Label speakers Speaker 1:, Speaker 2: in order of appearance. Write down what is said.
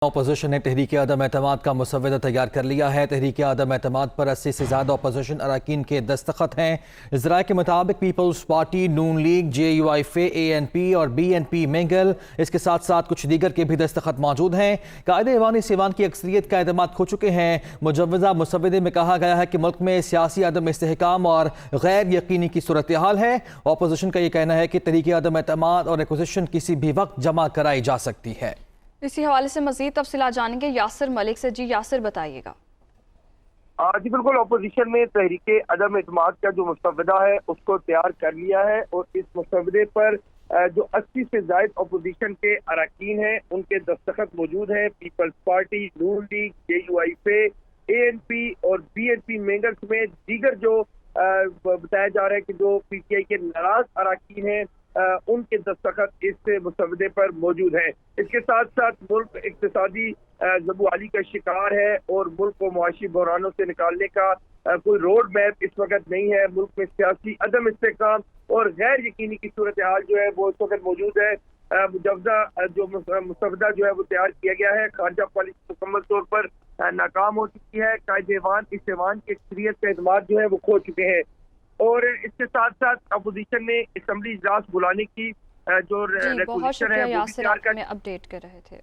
Speaker 1: Opposition نے تحریک عدم اعتماد کا مسودہ تیار کر لیا ہے۔ تحریک عدم اعتماد پر 80 سے زیادہ اپوزیشن اراکین کے دستخط ہیں۔ ذرائع کے مطابق پیپلز پارٹی، نون لیگ، JUIF، ANP اور BNP منگل، اس کے ساتھ ساتھ کچھ دیگر کے بھی دستخط موجود ہیں۔ قائد ایوان سیوان کی اکثریت کا اعتماد کھو چکے ہیں۔ مجوزہ مسودے میں کہا گیا ہے کہ ملک میں سیاسی عدم استحکام اور غیر یقینی کی صورتحال ہے۔ اپوزیشن کا یہ کہنا ہے کہ تحریک عدم اعتماد اور اپوزیشن کسی بھی وقت جمع کرائی جا سکتی ہے۔
Speaker 2: اسی حوالے سے مزید تفصیلات جانیں گے یاسر ملک سے۔ جی یاسر، بتائیے گا۔
Speaker 3: جی بالکل، اپوزیشن نے تحریک عدم اعتماد کا جو مسودہ ہے اس کو تیار کر لیا ہے، اور اس مسودے پر جو 80 سے زائد اپوزیشن کے اراکین ہیں ان کے دستخط موجود ہیں۔ پیپلز پارٹی، نون لیگ، JUIF، ANP اور BNP منگل سمیت دیگر جو بتایا جا رہا ہے کہ جو PTI کے ناراض اراکین ہیں ان کے دستخط اس مسودے پر موجود ہیں۔ اس کے ساتھ ساتھ ملک اقتصادی زبوالی کا شکار ہے اور ملک کو معاشی بحرانوں سے نکالنے کا کوئی روڈ میپ اس وقت نہیں ہے۔ ملک میں سیاسی عدم استحکام اور غیر یقینی کی صورتحال جو ہے وہ اس وقت موجود ہے۔ مجوزہ جو مسودہ جو ہے وہ تیار کیا گیا ہے، خارجہ پالیسی مکمل طور پر ناکام ہو چکی ہے۔ قائد ایوان کی اکثریت کا اعتماد جو ہے وہ کھو چکے ہیں، اور اس کے ساتھ ساتھ اپوزیشن نے اسمبلی اجلاس بلانے کی جو
Speaker 2: بہت
Speaker 3: ریزولوشن ہے
Speaker 2: شکریہ
Speaker 3: وہ بھی
Speaker 2: یاسر،
Speaker 3: تیار
Speaker 2: آپ
Speaker 3: کر
Speaker 2: ہمیں اپڈیٹ کر رہے تھے۔